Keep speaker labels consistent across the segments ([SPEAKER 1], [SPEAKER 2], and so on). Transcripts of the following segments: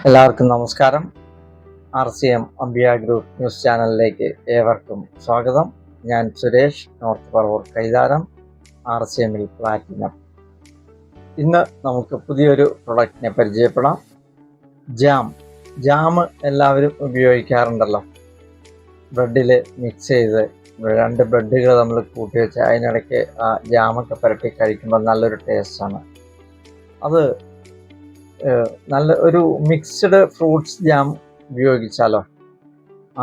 [SPEAKER 1] എല്ലാവർക്കും നമസ്കാരം. RCM അംബിയ ഗ്രൂപ്പ് ന്യൂസ് ചാനലിലേക്ക് ഏവർക്കും സ്വാഗതം. ഞാൻ സുരേഷ്, നോർത്ത് പറവൂർ കൈതാരം, RCMൽ പ്ലാറ്റിനം. ഇന്ന് നമുക്ക് പുതിയൊരു പ്രൊഡക്റ്റിനെ പരിചയപ്പെടാം. ജാം എല്ലാവരും ഉപയോഗിക്കാറുണ്ടല്ലോ. ബ്രെഡിൽ മിക്സ് ചെയ്ത് 2 ബ്രെഡുകൾ നമ്മൾ കൂട്ടി വെച്ച് അതിനിടയ്ക്ക് ആ ജാമൊക്കെ പുരട്ടി കഴിക്കുമ്പോൾ നല്ലൊരു ടേസ്റ്റാണ്. അത് നല്ല ഒരു മിക്സ്ഡ് ഫ്രൂട്ട്സ് ജാം ഉപയോഗിച്ചാലോ.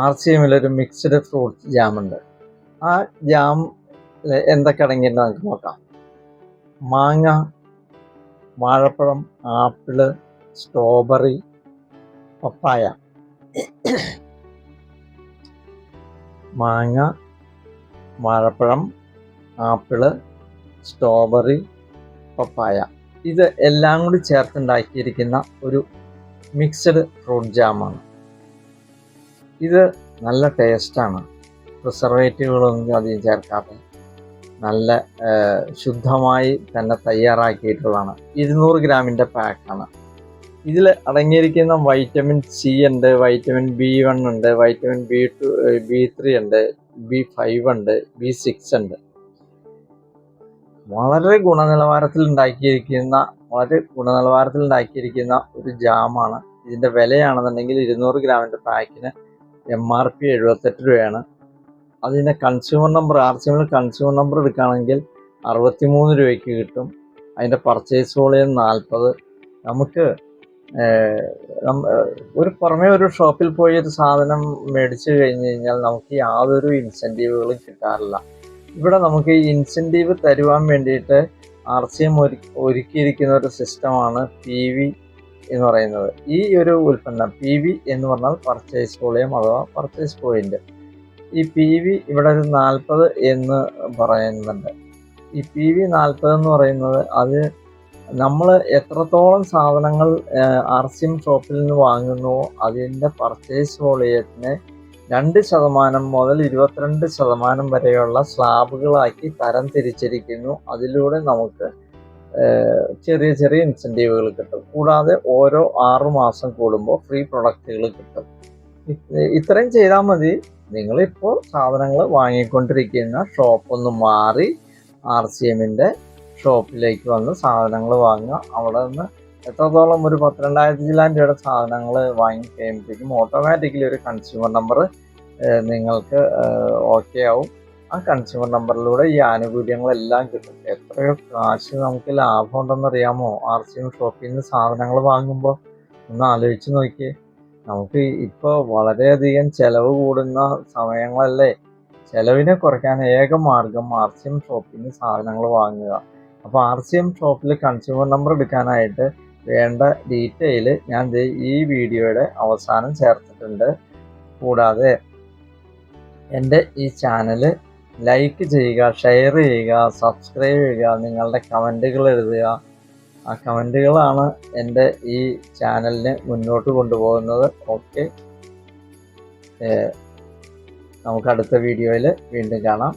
[SPEAKER 1] RCMലൊരു മിക്സ്ഡ് ഫ്രൂട്ട്സ് ജാമുണ്ട്. ആ ജാം എന്തൊക്കെ അടങ്ങിയിട്ട് നമുക്ക് നോക്കാം. മാങ്ങ, വാഴപ്പഴം, ആപ്പിള്, സ്ട്രോബെറി, പപ്പായ. മാങ്ങ, വാഴപ്പഴം, ആപ്പിള്, സ്ട്രോബെറി, പപ്പായ. ഇത് എല്ലാം കൂടി ചേർത്തുണ്ടാക്കിയിരിക്കുന്ന ഒരു മിക്സ്ഡ് ഫ്രൂട്ട് ജാമാണ്. ഇത് നല്ല ടേസ്റ്റാണ്. പ്രിസർവേറ്റീവുകളൊന്നും അധികം ചേർക്കാതെ നല്ല ശുദ്ധമായി തന്നെ തയ്യാറാക്കിയിട്ടുള്ളതാണ്. 200 ഗ്രാമിൻ്റെ പാക്കാണ്. ഇതിൽ അടങ്ങിയിരിക്കുന്ന വൈറ്റമിൻ സി ഉണ്ട്, വൈറ്റമിൻ B1 ഉണ്ട്, വൈറ്റമിൻ B2, B3 ഉണ്ട്, B5 ഉണ്ട്, B6 ഉണ്ട്. വളരെ ഗുണനിലവാരത്തിൽ ഉണ്ടാക്കിയിരിക്കുന്ന ഒരു ജാമാണ്. ഇതിൻ്റെ വിലയാണെന്നുണ്ടെങ്കിൽ 200 ഗ്രാമിൻ്റെ പാക്കിന് MRP 78 രൂപയാണ്. അതിൻ്റെ കൺസ്യൂമർ നമ്പർ, RCMൽ കൺസ്യൂമർ നമ്പർ എടുക്കുകയാണെങ്കിൽ 63 രൂപയ്ക്ക് കിട്ടും. അതിൻ്റെ പർച്ചേസ് വോളിയം 40. നമുക്ക് പുറമേ ഒരു ഷോപ്പിൽ പോയി ഒരു സാധനം മേടിച്ചു കഴിഞ്ഞ് കഴിഞ്ഞാൽ നമുക്ക് യാതൊരു ഇൻസെൻറ്റീവുകളും കിട്ടാറില്ല. ഇവിടെ നമുക്ക് ഈ ഇൻസെൻറ്റീവ് തരുവാൻ വേണ്ടിയിട്ട് RCM ഒരുക്കിയിരിക്കുന്ന ഒരു സിസ്റ്റമാണ് PV എന്ന് പറയുന്നത്. ഈ ഒരു ഉൽപ്പന്നം PV എന്ന് പറഞ്ഞാൽ പർച്ചേസ് വോളിയം അഥവാ പർച്ചേസ് പോയിന്റ്. ഈ PV ഇവിടെ ഒരു 40 എന്ന് പറയുന്നുണ്ട്. ഈ PV 40 എന്ന് പറയുന്നത് അത് നമ്മൾ എത്രത്തോളം സാധനങ്ങൾ RCM ഷോപ്പിൽ നിന്ന് വാങ്ങുന്നുവോ അതിൻ്റെ പർച്ചേസ് വോളിയത്തിന് 2% മുതൽ 22% വരെയുള്ള സ്ലാബുകളാക്കി തരം തിരിച്ചിരിക്കുന്നു. അതിലൂടെ നമുക്ക് ചെറിയ ചെറിയ ഇൻസെൻറ്റീവുകൾ കിട്ടും. കൂടാതെ ഓരോ 6 മാസം കൂടുമ്പോൾ ഫ്രീ പ്രൊഡക്റ്റുകൾ കിട്ടും. ഇത്രയും ചെയ്താൽ മതി. നിങ്ങളിപ്പോൾ സാധനങ്ങൾ വാങ്ങിക്കൊണ്ടിരിക്കുന്ന ഷോപ്പൊന്ന് മാറി RCMൻ്റെ ഷോപ്പിലേക്ക് വന്ന് സാധനങ്ങൾ വാങ്ങുക. അവിടെ നിന്ന് എത്രത്തോളം ഒരു 12,000 രൂപയുടെ സാധനങ്ങൾ വാങ്ങി കഴിയുമ്പോഴേക്കും ഓട്ടോമാറ്റിക്കലി ഒരു കൺസ്യൂമർ നമ്പർ നിങ്ങൾക്ക് ഓക്കെ ആവും. ആ കൺസ്യൂമർ നമ്പറിലൂടെ ഈ ആനുകൂല്യങ്ങളെല്ലാം കിട്ടും. എത്രയോ കാശ് നമുക്ക് ലാഭം ഉണ്ടെന്നറിയാമോ RCM ഷോപ്പിൽ നിന്ന് സാധനങ്ങൾ വാങ്ങുമ്പോൾ? ഒന്ന് ആലോചിച്ച് നോക്കിയേ. നമുക്ക് ഇപ്പോൾ വളരെയധികം ചിലവ് കൂടുന്ന സമയങ്ങളല്ലേ. ചിലവിനെ കുറയ്ക്കാൻ ഏക മാർഗം RCM ഷോപ്പിൽ നിന്ന് സാധനങ്ങൾ വാങ്ങുക. അപ്പോൾ RCM ഷോപ്പിൽ കൺസ്യൂമർ നമ്പർ എടുക്കാനായിട്ട് വേണ്ട ഡീറ്റെയിൽ ഞാൻ ഈ വീഡിയോയുടെ അവസാനം ചേർത്തിട്ടുണ്ട്. കൂടാതെ എൻ്റെ ഈ ചാനൽ ലൈക്ക് ചെയ്യുക, ഷെയർ ചെയ്യുക, സബ്സ്ക്രൈബ് ചെയ്യുക, നിങ്ങളുടെ കമൻറ്റുകൾ എഴുതുക. ആ കമൻറ്റുകളാണ് എൻ്റെ ഈ ചാനലിനെ മുന്നോട്ട് കൊണ്ടുപോകുന്നത്. ഓക്കെ, നമുക്ക് അടുത്ത വീഡിയോയിൽ വീണ്ടും കാണാം.